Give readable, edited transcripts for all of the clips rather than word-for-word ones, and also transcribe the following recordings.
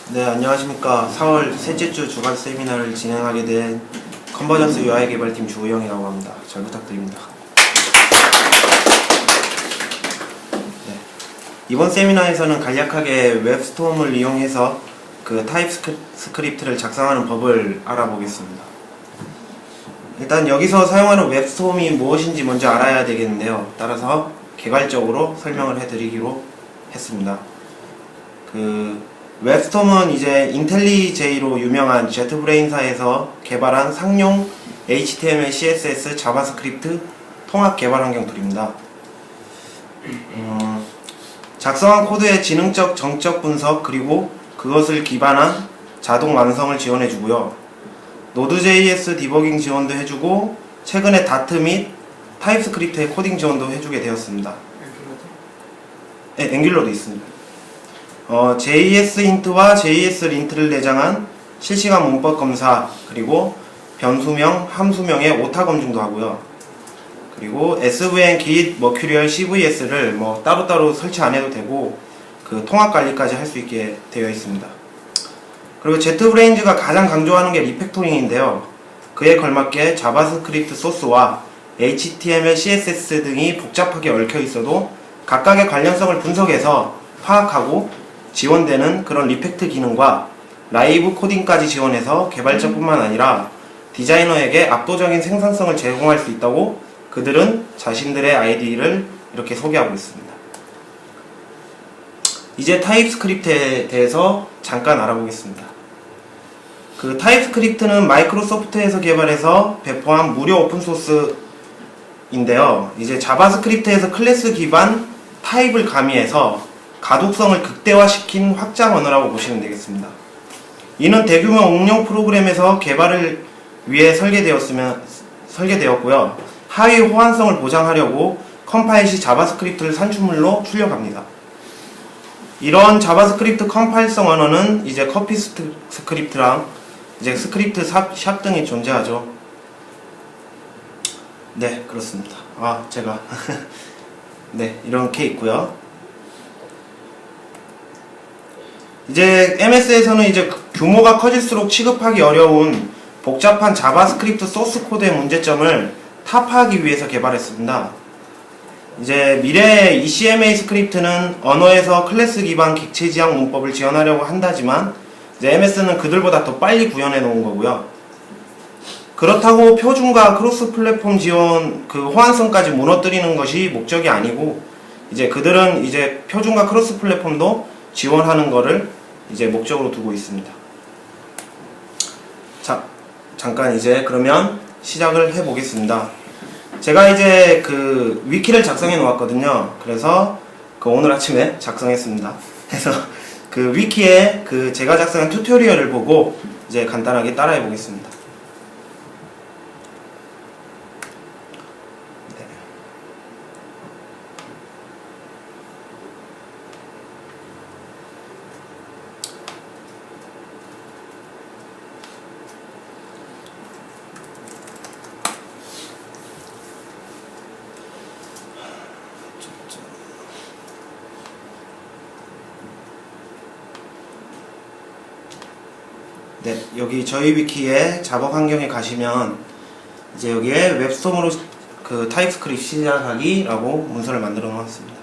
네, 안녕하십니까. 4월 셋째 주 주간 세미나를 진행하게 된 컨버전스 UI 개발팀 주우영이라고 합니다. 잘 부탁드립니다. 네, 이번 세미나에서는 간략하게 웹스톰을 이용해서 그 타입스크립트를 작성하는 법을 알아보겠습니다. 일단 여기서 사용하는 웹스톰이 무엇인지 먼저 알아야 되겠는데요. 따라서 개괄적으로 설명을 해드리기로 했습니다. 웹스톰은 이제 인텔리제이로 유명한 제트브레인사에서 개발한 상용 HTML, CSS, 자바스크립트 통합 개발 환경 툴입니다. 작성한 코드의 지능적, 정적 분석 그리고 그것을 기반한 자동 완성을 지원해주고요. 노드.js 디버깅 지원도 해주고 최근에 다트 및 타입스크립트의 코딩 지원도 해주게 되었습니다. 네, 앵귤러도 있습니다. JS 인트와 JS 린트를 내장한 실시간 문법 검사, 그리고 변수명, 함수명의 오타 검증도 하고요. 그리고 SVN, Git, 머큐리얼, CVS를 따로따로 설치 안 해도 되고 그 통합 관리까지 할 수 있게 되어 있습니다. 그리고 제트브레인즈가 가장 강조하는 게 리팩토링인데요. 그에 걸맞게 자바스크립트 소스와 HTML, CSS 등이 복잡하게 얽혀 있어도 각각의 관련성을 분석해서 파악하고 지원되는 그런 리팩트 기능과 라이브 코딩까지 지원해서 개발자뿐만 아니라 디자이너에게 압도적인 생산성을 제공할 수 있다고 그들은 자신들의 아이디를 이렇게 소개하고 있습니다. 이제 타입스크립트에 대해서 잠깐 알아보겠습니다. 그 타입스크립트는 마이크로소프트에서 개발해서 배포한 무료 오픈소스인데요. 이제 자바스크립트에서 클래스 기반 타입을 가미해서 가독성을 극대화시킨 확장 언어라고 보시면 되겠습니다. 이는 대규모 응용 프로그램에서 개발을 위해 설계되었고요. 하위 호환성을 보장하려고 컴파일 시 자바스크립트를 산출물로 출력합니다. 이런 자바스크립트 컴파일성 언어는 이제 커피스크립트랑 이제 스크립트 샵 등이 존재하죠. 네, 그렇습니다. 제가 네, 이렇게 있고요. 이제 MS에서는 이제 규모가 커질수록 취급하기 어려운 복잡한 자바스크립트 소스 코드의 문제점을 타파하기 위해서 개발했습니다. 이제 미래의 ECMA 스크립트는 언어에서 클래스 기반 객체 지향 문법을 지원하려고 한다지만 이제 MS는 그들보다 더 빨리 구현해 놓은 거고요. 그렇다고 표준과 크로스 플랫폼 지원 그 호환성까지 무너뜨리는 것이 목적이 아니고 이제 그들은 이제 표준과 크로스 플랫폼도 지원하는 거를 이제 목적으로 두고 있습니다. 자, 잠깐 이제 그러면 시작을 해 보겠습니다. 제가 이제 그 위키를 작성해 놓았거든요. 그래서 그 오늘 아침에 작성했습니다. 그래서 그 위키에 그 제가 작성한 튜토리얼을 보고 이제 간단하게 따라해 보겠습니다. 네, 여기 저희 위키에 작업 환경에 가시면 이제 여기에 웹스톰으로 그 타입스크립트 시작하기라고 문서를 만들어 놓았습니다.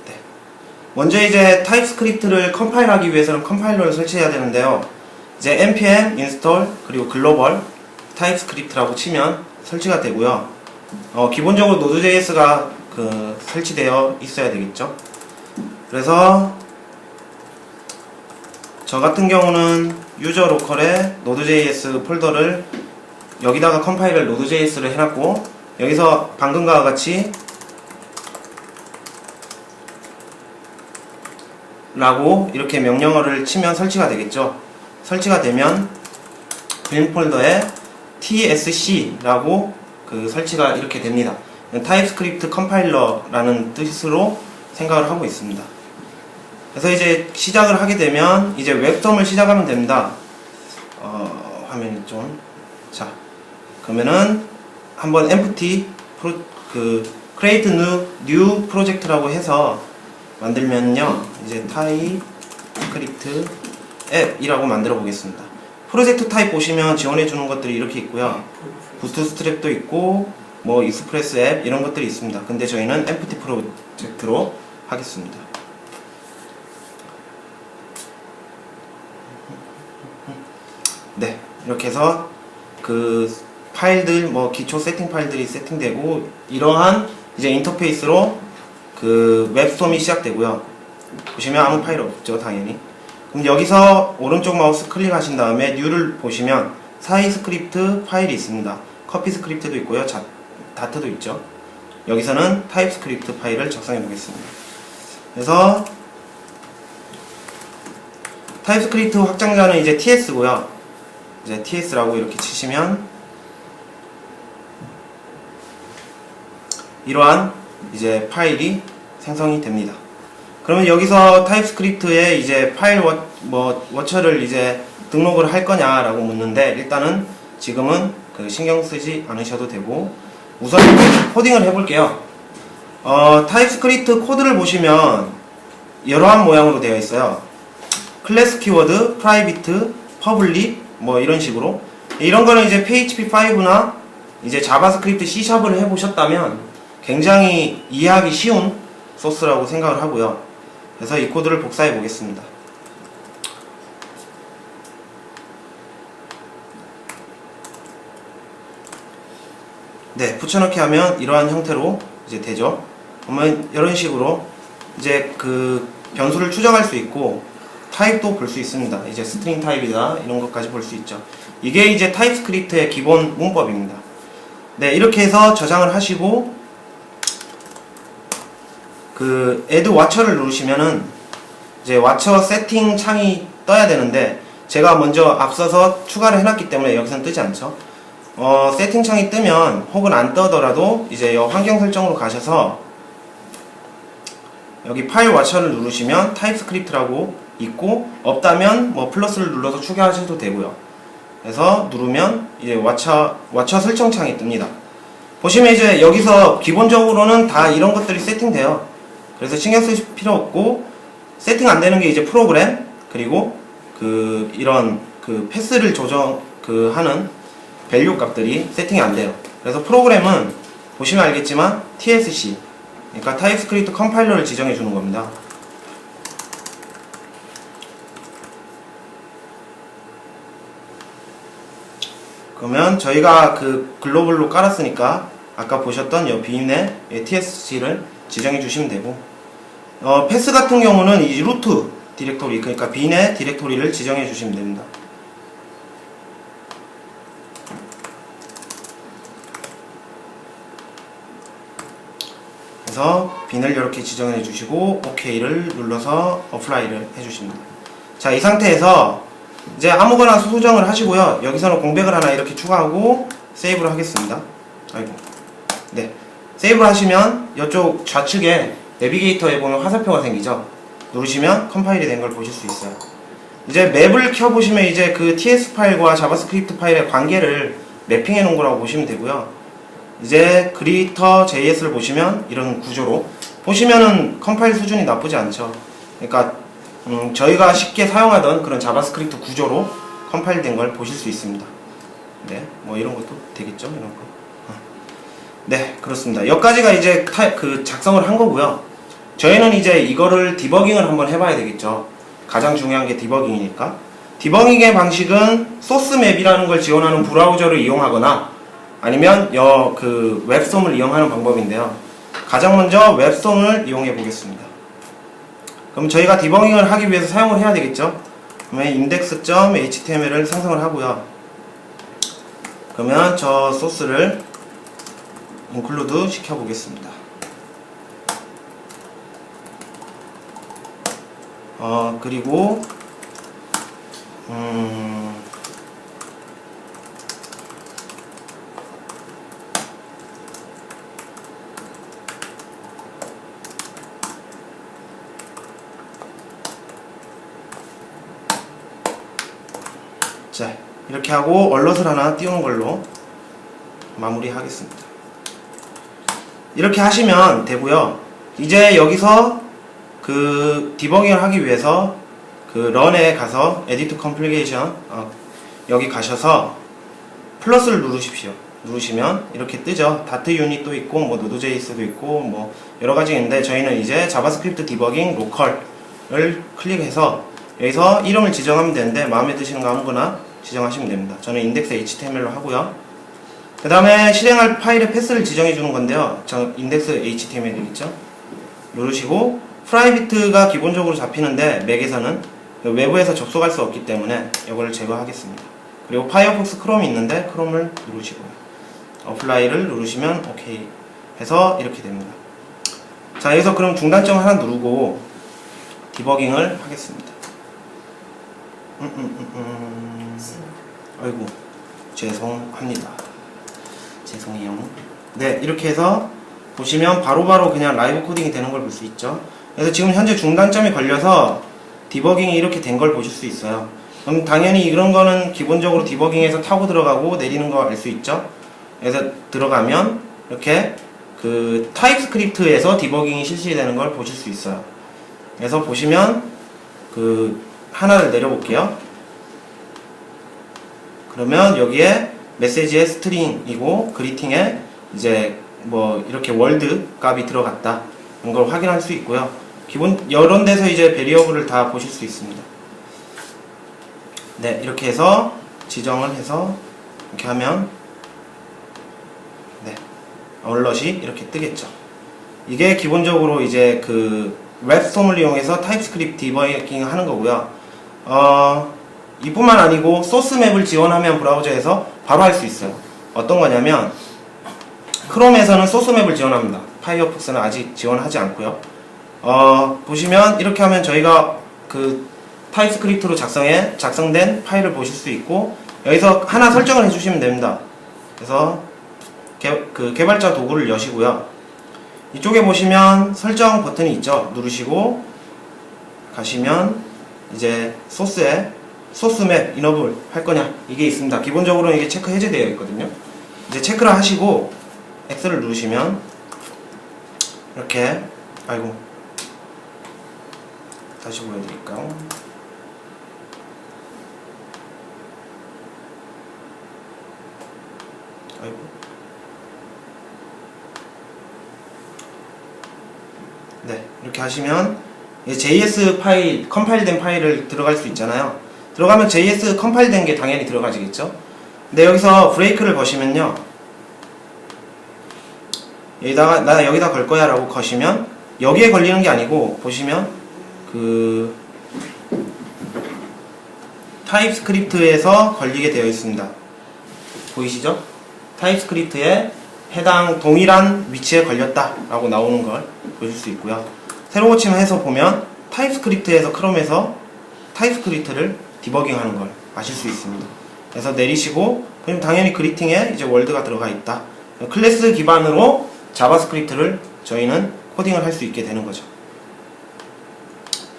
네. 먼저 이제 타입스크립트를 컴파일하기 위해서는 컴파일러를 설치해야 되는데요. 이제 npm install 그리고 글로벌 타입스크립트라고 치면 설치가 되고요. 기본적으로 노드.js가 설치되어 있어야 되겠죠. 그래서 저 같은 경우는 유저 로컬에 노드.js 폴더를 여기다가 컴파일을 노드.js를 해놨고 여기서 방금과 같이 라고 이렇게 명령어를 치면 설치가 되겠죠. 설치가 되면 빈 폴더에 tsc라고 설치가 이렇게 됩니다. 타입스크립트 컴파일러라는 뜻으로 생각을 하고 있습니다. 그래서 이제 시작을 하게 되면 이제 웹스톰을 시작하면 됩니다. 화면이 좀 자 그러면은 한번 empty create new project라고 해서 만들면요, 이제 TypeScript 앱이라고 만들어 보겠습니다. 프로젝트 타입 보시면 지원해 주는 것들이 이렇게 있고요. 부트스트랩도 있고 뭐 익스프레스 앱 이런 것들이 있습니다. 근데 저희는 empty 프로젝트로 하겠습니다. 네, 이렇게 해서 그 파일들, 뭐 기초 세팅 파일들이 세팅되고 이러한 이제 인터페이스로 그 웹스톰이 시작되고요. 보시면 아무 파일 없죠, 당연히. 그럼 여기서 오른쪽 마우스 클릭하신 다음에 New를 보시면 사이 스크립트 파일이 있습니다. 커피 스크립트도 있고요, 다트도 있죠. 여기서는 타입스크립트 파일을 작성해 보겠습니다. 그래서 타입스크립트 확장자는 이제 ts고요. 이제 ts라고 이렇게 치시면 이러한 이제 파일이 생성이 됩니다. 그러면 여기서 타입스크립트에 이제 파일 워처를 이제 등록을 할 거냐라고 묻는데, 일단은 지금은 그 신경 쓰지 않으셔도 되고, 우선 코딩을 해볼게요. 타입스크립트 코드를 보시면 이러한 모양으로 되어 있어요. 클래스 키워드, 프라이빗, 퍼블릭 뭐 이런 식으로. 이런 거는 이제 PHP5나 이제 자바스크립트 C샵을 해보셨다면 굉장히 이해하기 쉬운 소스라고 생각을 하고요. 그래서 이 코드를 복사해 보겠습니다. 네, 붙여넣기 하면 이러한 형태로 이제 되죠. 그러면 이런 식으로 이제 그 변수를 추정할 수 있고 타입도 볼 수 있습니다. 이제 스트링 타입이다 이런 것까지 볼 수 있죠. 이게 이제 타입스크립트의 기본 문법입니다. 네, 이렇게 해서 저장을 하시고 그 add watcher를 누르시면은 이제 watcher 세팅 창이 떠야 되는데, 제가 먼저 앞서서 추가를 해놨기 때문에 여기서는 뜨지 않죠. 세팅 창이 뜨면 혹은 안 뜨더라도 이제 환경 설정으로 가셔서 여기 파일 watcher를 누르시면 타입스크립트라고 있고, 없다면 뭐 플러스를 눌러서 추가하셔도 되고요. 그래서 누르면 이제 watcher 설정 창이 뜹니다. 보시면 이제 여기서 기본적으로는 다 이런 것들이 세팅돼요. 그래서 신경 쓰실 필요 없고, 세팅 안 되는 게 이제 프로그램, 그리고 그 이런 그 패스를 하는 밸류 값들이 세팅이 안 돼요. 그래서 프로그램은 보시면 알겠지만 TSC, 그러니까 타입스크립트 컴파일러를 지정해 주는 겁니다. 그러면 저희가 그 글로벌로 깔았으니까 아까 보셨던 이 빈의 TSC를 지정해 주시면 되고, 패스 같은 경우는 이 루트 디렉토리, 그러니까 빈의 디렉토리를 지정해 주시면 됩니다. 그래서 빈을 이렇게 지정해 주시고 OK를 눌러서 어플라이를 해 주십니다. 자, 이 상태에서 이제 아무거나 수정을 하시고요. 여기서는 공백을 하나 이렇게 추가하고 세이브를 하겠습니다. 아이고. 네. 세이브를 하시면 이쪽 좌측에 내비게이터에 보면 화살표가 생기죠. 누르시면 컴파일이 된 걸 보실 수 있어요. 이제 맵을 켜보시면 이제 그 TS 파일과 자바스크립트 파일의 관계를 매핑해 놓은 거라고 보시면 되고요. 이제 그리터 JS를 보시면 이런 구조로 보시면은 컴파일 수준이 나쁘지 않죠. 그러니까 저희가 쉽게 사용하던 그런 자바스크립트 구조로 컴파일 된 걸 보실 수 있습니다. 네, 뭐 이런 것도 되겠죠, 이런 거. 네, 그렇습니다. 여기까지가 이제 그 작성을 한 거고요. 저희는 이제 이거를 디버깅을 한번 해봐야 되겠죠. 가장 중요한 게 디버깅이니까. 디버깅의 방식은 소스맵이라는 걸 지원하는 브라우저를 이용하거나 아니면 그 웹솜을 이용하는 방법인데요. 가장 먼저 웹솜을 이용해 보겠습니다. 그럼 저희가 디버깅을 하기 위해서 사용을 해야 되겠죠. 그러면 index.html을 생성을 하고요. 그러면 저 소스를 include 시켜 보겠습니다. 그리고 자, 이렇게 하고 얼럿을 하나 띄우는 걸로 마무리 하겠습니다. 이렇게 하시면 되고요. 이제 여기서 그 디버깅을 하기 위해서 그 런에 가서 에디트 컴플리케이션 여기 가셔서 플러스를 누르십시오. 누르시면 이렇게 뜨죠. 다트 유닛도 있고 뭐 노드.js도 있고 뭐 여러 가지 있는데 저희는 이제 자바스크립트 디버깅 로컬을 클릭해서 여기서 이름을 지정하면 되는데 마음에 드시는 거 아무거나 지정하시면 됩니다. 저는 인덱스 HTML로 하고요. 그 다음에 실행할 파일의 패스를 지정해 주는 건데요. 저 인덱스 HTML이겠죠. 누르시고 프라이빗가 기본적으로 잡히는데 맥에서는 외부에서 접속할 수 없기 때문에 이거를 제거하겠습니다. 그리고 파이어폭스 크롬이 있는데 크롬을 누르시고요. 어플라이를 누르시면 오케이 해서 이렇게 됩니다. 자, 여기서 그럼 중단점을 하나 누르고 디버깅을 하겠습니다. 아이고 죄송합니다. 죄송해요. 네, 이렇게 해서 보시면 바로바로 그냥 라이브 코딩이 되는 걸 볼 수 있죠. 그래서 지금 현재 중단점이 걸려서 디버깅이 이렇게 된 걸 보실 수 있어요. 그럼 당연히 이런 거는 기본적으로 디버깅에서 타고 들어가고 내리는 거 알 수 있죠. 그래서 들어가면 이렇게 그 타입스크립트에서 디버깅이 실시되는 걸 보실 수 있어요. 그래서 보시면 그 하나를 내려볼게요. 그러면 여기에 메시지의 스트링이고 그리팅에 이제 뭐 이렇게 월드 값이 들어갔다 이런 걸 확인할 수 있고요. 기본 이런 데서 이제 베리어블을 다 보실 수 있습니다. 네, 이렇게 해서 지정을 해서 이렇게 하면 네, 얼럿이 이렇게 뜨겠죠. 이게 기본적으로 이제 그 웹스톰을 이용해서 타입스크립트 디버깅 하는 거고요. 이뿐만 아니고 소스맵을 지원하면 브라우저에서 바로 할 수 있어요. 어떤 거냐면 크롬에서는 소스맵을 지원합니다. 파이어폭스는 아직 지원하지 않고요. 보시면 이렇게 하면 저희가 그 타입스크립트로 작성된 파일을 보실 수 있고 여기서 하나 설정을 해주시면 됩니다. 그래서 그 개발자 도구를 여시고요. 이쪽에 보시면 설정 버튼이 있죠. 누르시고 가시면 이제 소스에 소스맵 이너블 할 거냐 이게 있습니다. 기본적으로 이게 체크 해제되어 있거든요. 이제 체크를 하시고 X를 누르시면 이렇게 아이고 다시 보여드릴까요? 아이고 네, 이렇게 하시면 JS 파일, 컴파일된 파일을 들어갈 수 있잖아요. 들어가면 JS 컴파일된 게 당연히 들어가지겠죠. 근데 여기서 브레이크를 거시면요, 여기다가 나 여기다 걸 거야 라고 거시면 여기에 걸리는 게 아니고 보시면 그 타입스크립트에서 걸리게 되어 있습니다. 보이시죠? 타입스크립트에 해당 동일한 위치에 걸렸다 라고 나오는 걸 보실 수 있고요. 새로 고침해서 보면 타입스크립트에서 크롬에서 타입스크립트를 디버깅 하는 걸 아실 수 있습니다. 그래서 내리시고 그럼 당연히 그리팅에 이제 월드가 들어가 있다. 클래스 기반으로 자바스크립트를 저희는 코딩을 할 수 있게 되는 거죠.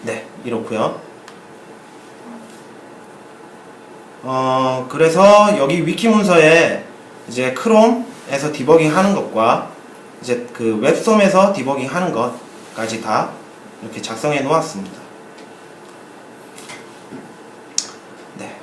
네, 이렇고요. 그래서 여기 위키 문서에 이제 크롬에서 디버깅 하는 것과 이제 그 웹솜에서 디버깅 하는 것까지 다 이렇게 작성해 놓았습니다. 네.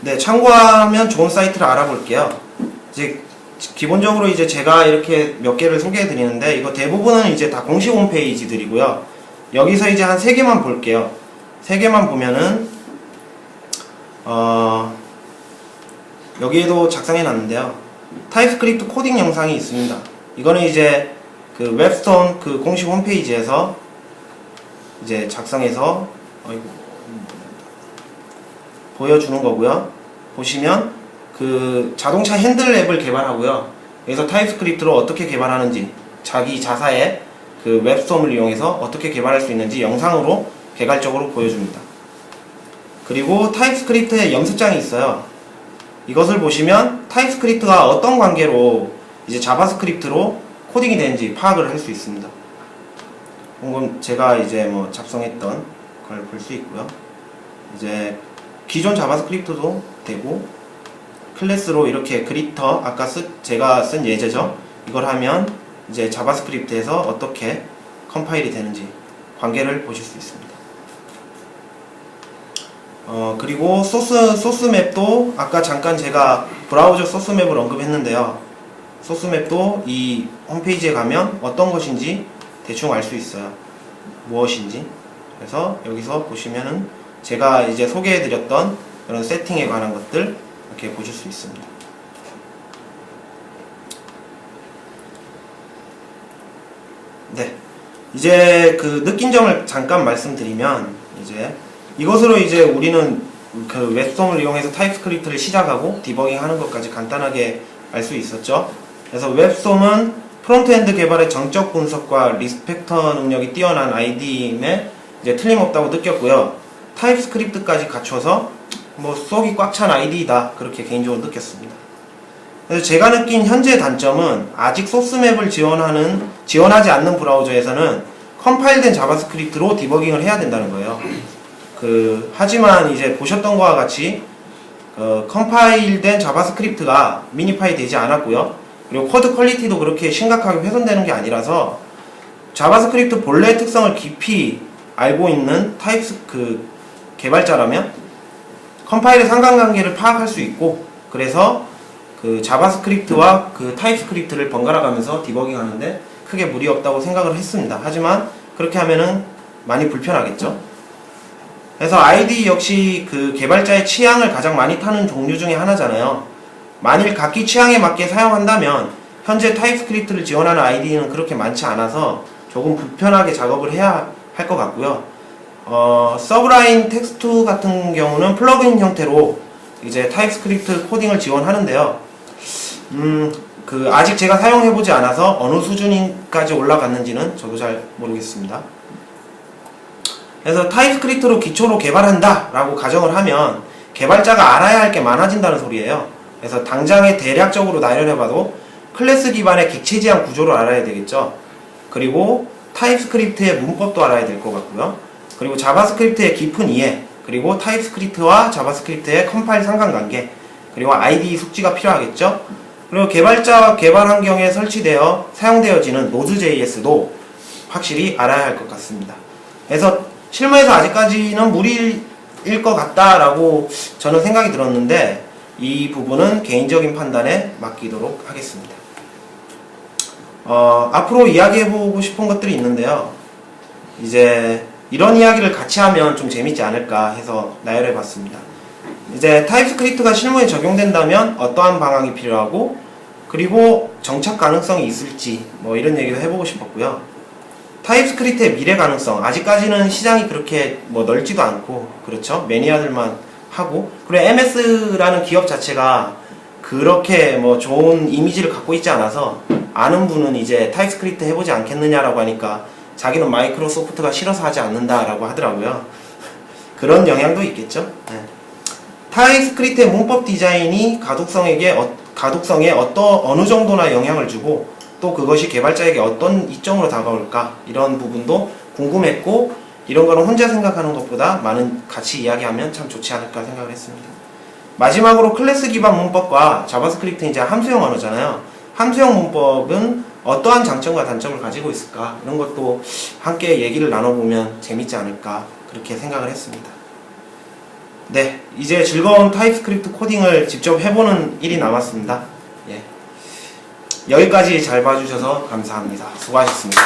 네, 참고하면 좋은 사이트를 알아볼게요. 이제 기본적으로 이제 제가 이렇게 몇 개를 소개해 드리는데 이거 대부분은 이제 다 공식 홈페이지들이고요. 여기서 이제 한 3개만 볼게요. 3개만 보면은 여기에도 작성해 놨는데요. 타입스크립트 코딩 영상이 있습니다. 이거는 이제 그 웹스톤 그 공식 홈페이지에서 이제 작성해서 보여주는 거고요. 보시면 그 자동차 핸들 앱을 개발하고요. 여기서 타입스크립트로 어떻게 개발하는지 자기 자사의 그 웹스톰을 이용해서 어떻게 개발할 수 있는지 영상으로 개괄적으로 보여줍니다. 그리고 타입스크립트의 연습장이 있어요. 이것을 보시면 타입스크립트가 어떤 관계로 이제 자바스크립트로 코딩이 되는지 파악을 할 수 있습니다. 방금 제가 이제 뭐 작성했던 걸 볼 수 있고요. 이제 기존 자바스크립트도 되고 클래스로 이렇게 그리터 아까 제가 쓴 예제죠. 이걸 하면 이제 자바스크립트에서 어떻게 컴파일이 되는지 관계를 보실 수 있습니다. 그리고 소스맵도 아까 잠깐 제가 브라우저 소스맵을 언급했는데요. 소스맵도 이 홈페이지에 가면 어떤 것인지 대충 알 수 있어요. 무엇인지. 그래서 여기서 보시면은 제가 이제 소개해드렸던 그런 세팅에 관한 것들 이렇게 보실 수 있습니다. 네. 이제 그 느낀 점을 잠깐 말씀드리면 이제 이것으로 이제 우리는 그 웹솜을 이용해서 타입스크립트를 시작하고 디버깅 하는 것까지 간단하게 알 수 있었죠. 그래서 웹솜은 프론트엔드 개발의 정적 분석과 리스펙터 능력이 뛰어난 IDE임에 이제 틀림없다고 느꼈고요. 타입스크립트까지 갖춰서 뭐 속이 꽉 찬 IDE다 그렇게 개인적으로 느꼈습니다. 그래서 제가 느낀 현재 단점은 아직 소스맵을 지원하지 않는 브라우저에서는 컴파일된 자바스크립트로 디버깅을 해야 된다는 거예요. 하지만 이제 보셨던 것과 같이 컴파일된 자바스크립트가 미니파이 되지 않았고요. 그리고 코드 퀄리티도 그렇게 심각하게 훼손되는 게 아니라서 자바스크립트 본래의 특성을 깊이 알고 있는 개발자라면 컴파일의 상관관계를 파악할 수 있고, 그래서 그 자바스크립트와 그 타입스크립트를 번갈아 가면서 디버깅 하는데 크게 무리 없다고 생각을 했습니다. 하지만 그렇게 하면은 많이 불편하겠죠. 그래서 IDE 역시 그 개발자의 취향을 가장 많이 타는 종류 중에 하나잖아요. 만일 각기 취향에 맞게 사용한다면 현재 타입스크립트를 지원하는 IDE는 그렇게 많지 않아서 조금 불편하게 작업을 해야 할 것 같고요. 서브라인 텍스트 같은 경우는 플러그인 형태로 이제 타입스크립트 코딩을 지원하는데요. 아직 제가 사용해보지 않아서 어느 수준까지 올라갔는지는 저도 잘 모르겠습니다. 그래서 타입스크립트로 기초로 개발한다 라고 가정을 하면 개발자가 알아야 할 게 많아진다는 소리예요. 그래서 당장에 대략적으로 나열해봐도 클래스 기반의 객체 지향 구조를 알아야 되겠죠. 그리고 타입스크립트의 문법도 알아야 될 것 같고요. 그리고 자바스크립트의 깊은 이해, 그리고 타입스크립트와 자바스크립트의 컴파일 상관관계, 그리고 IDE 숙지가 필요하겠죠. 그리고 개발자 개발 환경에 설치되어 사용되어지는 Node.js도 확실히 알아야 할 것 같습니다. 그래서 실무에서 아직까지는 무리일 것 같다라고 저는 생각이 들었는데 이 부분은 개인적인 판단에 맡기도록 하겠습니다. 앞으로 이야기해보고 싶은 것들이 있는데요. 이제 이런 이야기를 같이 하면 좀 재밌지 않을까 해서 나열해봤습니다. 이제 타입스크립트가 실무에 적용된다면 어떠한 방향이 필요하고, 그리고 정착 가능성이 있을지 뭐 이런 얘기도 해보고 싶었고요. 타입스크립트의 미래 가능성, 아직까지는 시장이 그렇게 뭐 넓지도 않고 그렇죠. 매니아들만 하고, 그리고 MS라는 기업 자체가 그렇게 뭐 좋은 이미지를 갖고 있지 않아서 아는 분은 이제 타입스크립트 해보지 않겠느냐라고 하니까 자기는 마이크로소프트가 싫어서 하지 않는다라고 하더라고요. 그런 영향도 있겠죠. 네. 타입스크립트의 문법 디자인이 가독성에 어느 정도나 영향을 주고, 또 그것이 개발자에게 어떤 이점으로 다가올까, 이런 부분도 궁금했고, 이런 거는 혼자 생각하는 것보다 많은 같이 이야기하면 참 좋지 않을까 생각을 했습니다. 마지막으로 클래스 기반 문법과 자바스크립트는 이제 함수형 언어잖아요. 함수형 문법은 어떠한 장점과 단점을 가지고 있을까, 이런 것도 함께 얘기를 나눠보면 재밌지 않을까 그렇게 생각을 했습니다. 네, 이제 즐거운 타입스크립트 코딩을 직접 해보는 일이 남았습니다. 예. 여기까지 잘 봐주셔서 감사합니다. 수고하셨습니다.